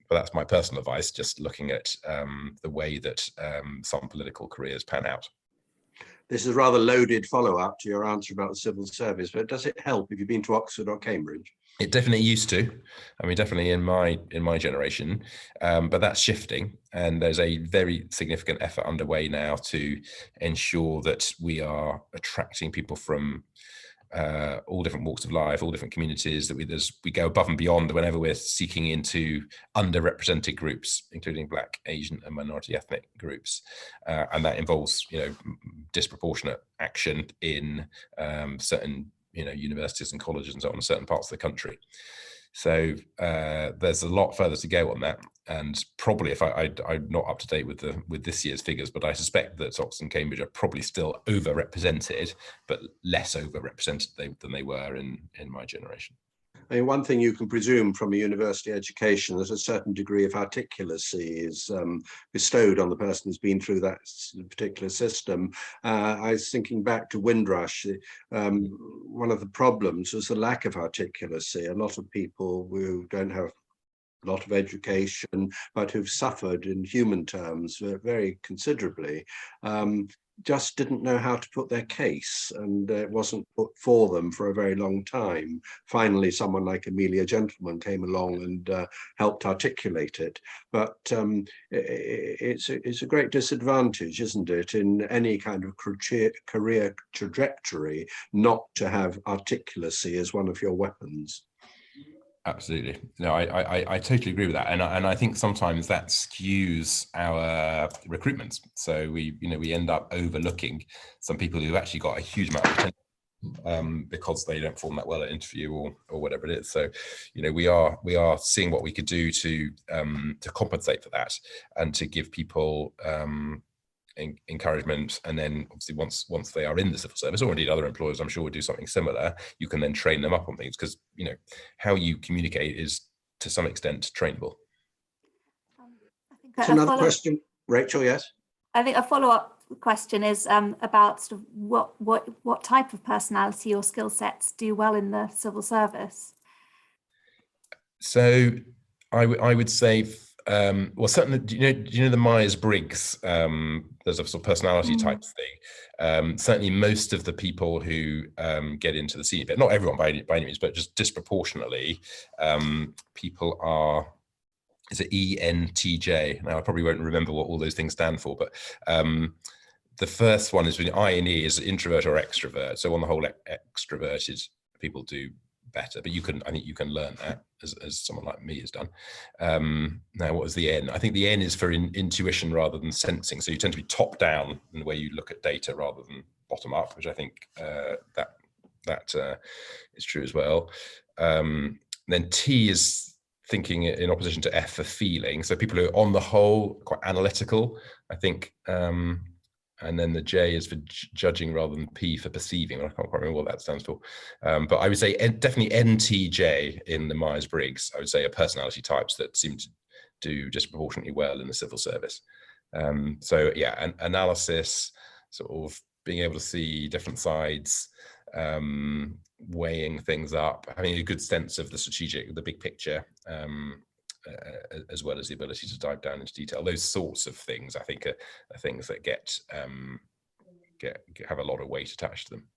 But that's my personal advice, just looking at the way that some political careers pan out. This is a rather loaded follow-up to your answer about the civil service, but does it help if you've been to Oxford or Cambridge? It definitely used to. I mean, definitely in my generation, but that's shifting, and there's a very significant effort underway now to ensure that we are attracting people from all different walks of life, all different communities, that we go above and beyond whenever we're seeking into underrepresented groups, including Black, Asian and minority ethnic groups. And that involves, disproportionate action in certain, universities and colleges and so on in certain parts of the country. So there's a lot further to go on that, and probably if I'm not up to date with this year's figures, but I suspect that Oxford and Cambridge are probably still overrepresented, but less overrepresented than they were in my generation. I mean, one thing you can presume from a university education is a certain degree of articulacy is bestowed on the person who's been through that particular system. I was thinking back to Windrush. One of the problems was the lack of articulacy. A lot of people who don't have a lot of education, but who've suffered in human terms very considerably, just didn't know how to put their case, and it wasn't put for them for a very long time. Finally, someone like Amelia Gentleman came along and helped articulate it. But it's a great disadvantage, isn't it, in any kind of career trajectory, not to have articulacy as one of your weapons. Absolutely. No, I totally agree with that. And I think sometimes that skews our recruitments. So we end up overlooking some people who've actually got a huge amount of potential because they don't perform that well at interview or whatever it is. So, we are seeing what we could do to compensate for that and to give people encouragement. And then obviously once they are in the civil service, or indeed other employers I'm sure would do something similar, you can then train them up on things, because how you communicate is to some extent trainable. That's another question, Rachel. Yes, I think a follow-up question is about sort of what type of personality or skill sets do well in the civil service. So I would say well, certainly, do you know the Myers-Briggs? There's a sort of personality type thing. Certainly, most of the people who get into the senior bit, not everyone by any means, but just disproportionately, people are. Is it ENTJ? Now I probably won't remember what all those things stand for, but the first one is when I and E is introvert or extrovert. So on the whole, extroverted people do better, but I think you can learn that as someone like me has done. Now, what was the N? I think the N is for intuition rather than sensing. So you tend to be top down in the way you look at data rather than bottom up, which I think that is true as well. Then T is thinking in opposition to F for feeling. So people who are on the whole quite analytical, I think. And then the J is for judging rather than P for perceiving. I can't quite remember what that stands for. But I would say definitely NTJ in the Myers-Briggs. I would say are personality types that seem to do disproportionately well in the civil service. So yeah, an analysis, sort of being able to see different sides, weighing things up, having a good sense of the big picture, as well as the ability to dive down into detail. Those sorts of things, I think, are things that have a lot of weight attached to them.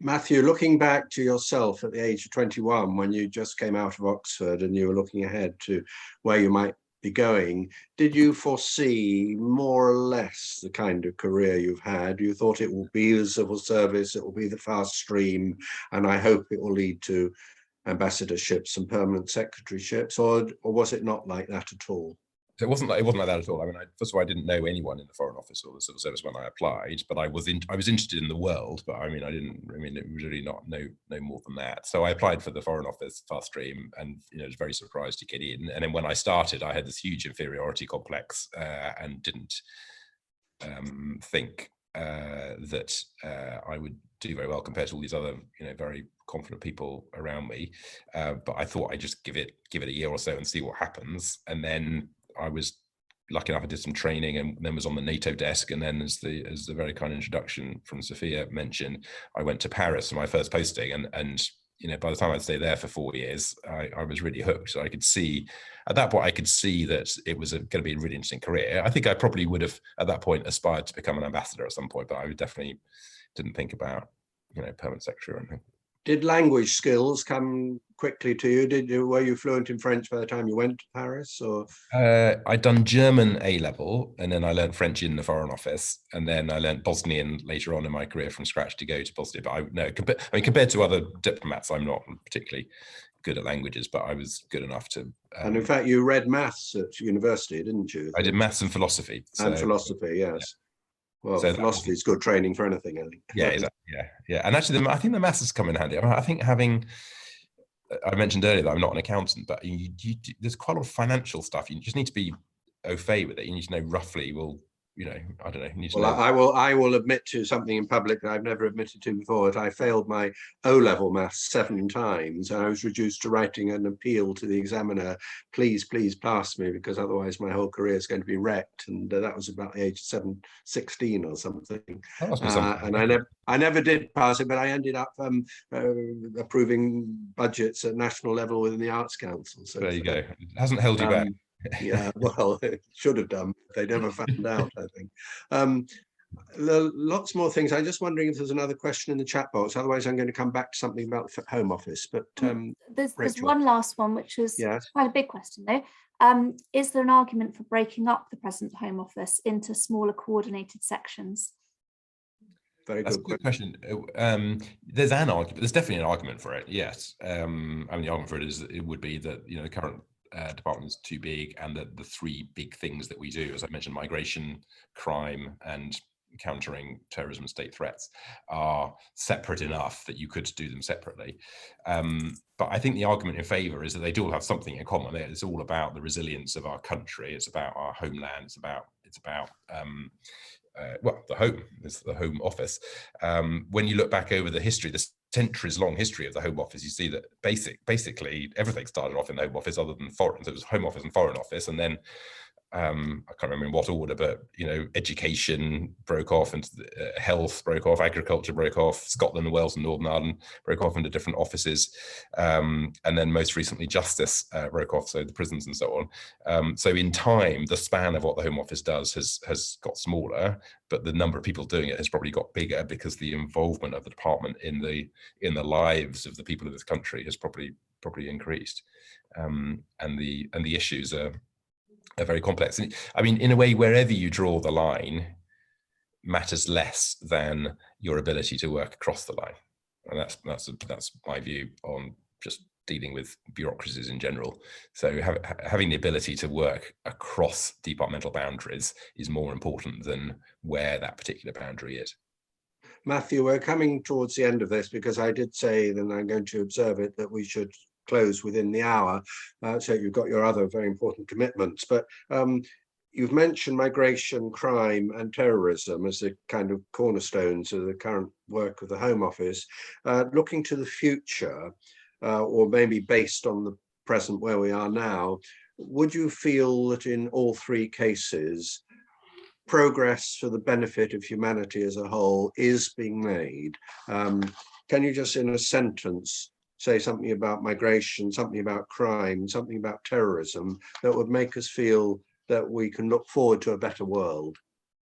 Matthew, looking back to yourself at the age of 21, when you just came out of Oxford and you were looking ahead to where you might be going, did you foresee more or less the kind of career you've had? You thought it will be the civil service, it will be the fast stream, and I hope it will lead to ambassadorships and permanent secretaryships, or was it not like that at all? So it wasn't like that at all. I mean, first of all, I didn't know anyone in the Foreign Office or the Civil Service when I applied, but I was interested in the world. But I mean, it was really not no more than that. So I applied for the Foreign Office fast stream, and was very surprised to get in. And then when I started, I had this huge inferiority complex and didn't think that I would do very well compared to all these other very confident people around me. But I thought I'd just give it a year or so and see what happens. And then I was lucky enough, I did some training and then was on the NATO desk. And then as the very kind introduction from Sophia mentioned, I went to Paris for my first posting, and by the time I'd stay there for 4 years, I was really hooked. So I could see, at that point, that it was going to be a really interesting career. I think I probably would have, at that point, aspired to become an ambassador at some point, but I definitely didn't think about, permanent secretary or anything. Did language skills come quickly to you? Were you fluent in French by the time you went to Paris, or? I'd done German A-level, and then I learned French in the Foreign Office, and then I learned Bosnian later on in my career from scratch to go to Bosnia. But compared to other diplomats, I'm not particularly good at languages, but I was good enough to. And in fact, you read maths at university, didn't you? I did maths and philosophy. And philosophy, yes. Yeah. Well, so philosophy is good training for anything, I think. Yeah, exactly. Yeah. And actually, I think the maths has come in handy. I think I mentioned earlier that I'm not an accountant, but there's quite a lot of financial stuff. You just need to be au fait with it. You need to know roughly, I don't know. You need to know. I will admit to something in public that I've never admitted to before, that I failed my O-level maths 7 times, and I was reduced to writing an appeal to the examiner, please pass me, because otherwise my whole career is going to be wrecked. And that was about the age of 16 or something. And I never did pass it, but I ended up approving budgets at national level within the Arts Council. So there you go. It hasn't held you back. Yeah, well, it should have done. They never found out, I think. Lots more things. I'm just wondering if there's another question in the chat box. Otherwise, I'm going to come back to something about the Home Office. But there's one last one, which is quite a big question, though. Is there an argument for breaking up the present Home Office into smaller coordinated sections? That's a good question. There's an argument. There's definitely an argument for it. Yes. The argument for it would be that the current department is too big, and that the 3 big things that we do, as I mentioned, migration, crime, and countering terrorism and state threats, are separate enough that you could do them separately. But I think the argument in favour is that they do all have something in common. It's all about the resilience of our country. It's about our homeland. It's about the home. It's the Home Office. When you look back over the history, the centuries-long history of the Home Office, you see that basically everything started off in the Home Office, other than foreign. So it was Home Office and Foreign Office, and then I can't remember in what order, but education broke off, and health broke off, agriculture broke off, Scotland, Wales, and Northern Ireland broke off into different offices, and then most recently justice broke off, so the prisons and so on. So in time, the span of what the Home Office does has got smaller, but the number of people doing it has probably got bigger, because the involvement of the department in the lives of the people of this country has probably increased, and the issues are very complex. I mean, in a way, wherever you draw the line matters less than your ability to work across the line, and that's my view on just dealing with bureaucracies in general. So having the ability to work across departmental boundaries is more important than where that particular boundary is. Matthew, we're coming towards the end of this, because I did say, then I'm going to observe it, that we should close within the hour, so you've got your other very important commitments. But you've mentioned migration, crime, and terrorism as the kind of cornerstones of the current work of the Home Office. Looking to the future, or maybe based on the present where we are now, would you feel that in all 3 cases, progress for the benefit of humanity as a whole is being made? Can you just, in a sentence, say something about migration, something about crime, something about terrorism, that would make us feel that we can look forward to a better world?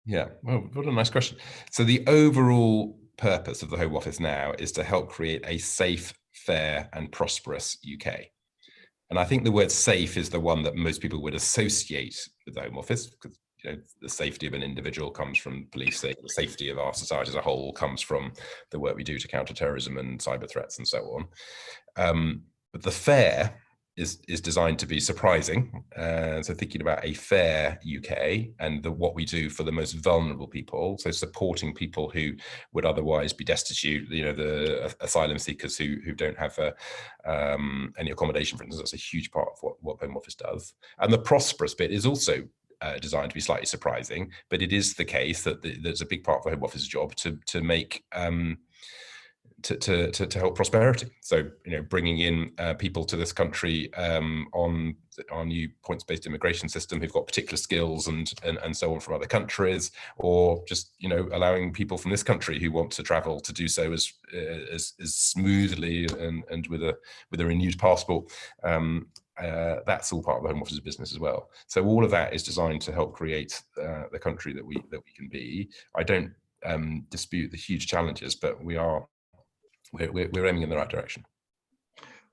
Yeah, well, what a nice question. So the overall purpose of the Home Office now is to help create a safe, fair, and prosperous UK. And I think the word safe is the one that most people would associate with the Home Office, because the safety of an individual comes from policing. The safety of our society as a whole comes from the work we do to counter terrorism and cyber threats and so on. But the fair is designed to be surprising. So thinking about a fair UK and what we do for the most vulnerable people, so supporting people who would otherwise be destitute, the asylum seekers who don't have any accommodation, for instance. That's a huge part of what Home Office does. And the prosperous bit is also designed to be slightly surprising, but it is the case that there's a big part of the Home Office's job to make to help prosperity. So, bringing in people to this country on our new points-based immigration system who've got particular skills and so on from other countries, or just allowing people from this country who want to travel to do so as smoothly and with a renewed passport. That's all part of the Home Office's business as well. So all of that is designed to help create the country that we can be. I don't dispute the huge challenges, but we're aiming in the right direction.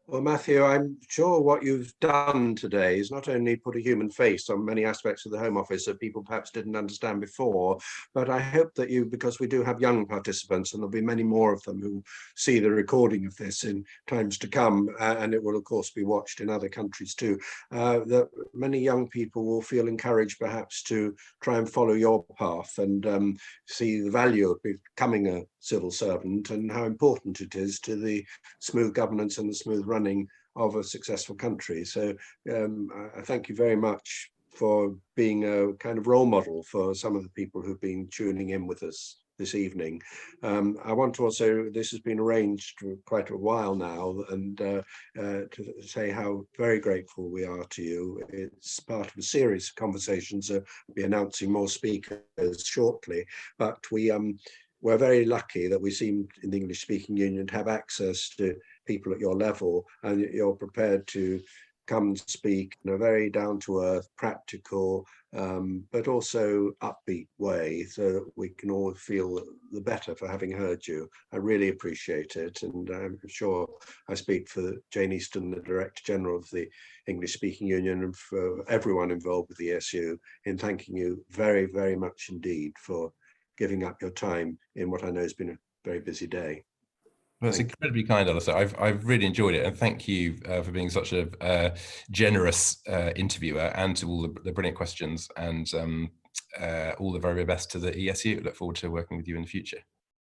Well, Matthew, I'm sure what you've done today is not only put a human face on many aspects of the Home Office that people perhaps didn't understand before, but I hope that because we do have young participants, and there'll be many more of them who see the recording of this in times to come, and it will of course be watched in other countries too, that many young people will feel encouraged perhaps to try and follow your path and see the value of becoming a civil servant and how important it is to the smooth governance and the smooth running of a successful country. So I thank you very much for being a kind of role model for some of the people who've been tuning in with us this evening. I want to also, this has been arranged for quite a while now, and to say how very grateful we are to you. It's part of a series of conversations. We'll be announcing more speakers shortly, but we're very lucky that we seem in the English Speaking Union to have access to people at your level, and you're prepared to come and speak in a very down-to-earth, practical, but also upbeat way, so that we can all feel the better for having heard you. I really appreciate it, and I'm sure I speak for Jane Easton, the Director General of the English Speaking Union, and for everyone involved with the ESU, in thanking you very, very much indeed for giving up your time in what I know has been a very busy day. Well, it's incredibly kind, Alastair. I've really enjoyed it, and thank you for being such a generous interviewer, and to all the brilliant questions, and all the very best to the ESU. Look forward to working with you in the future.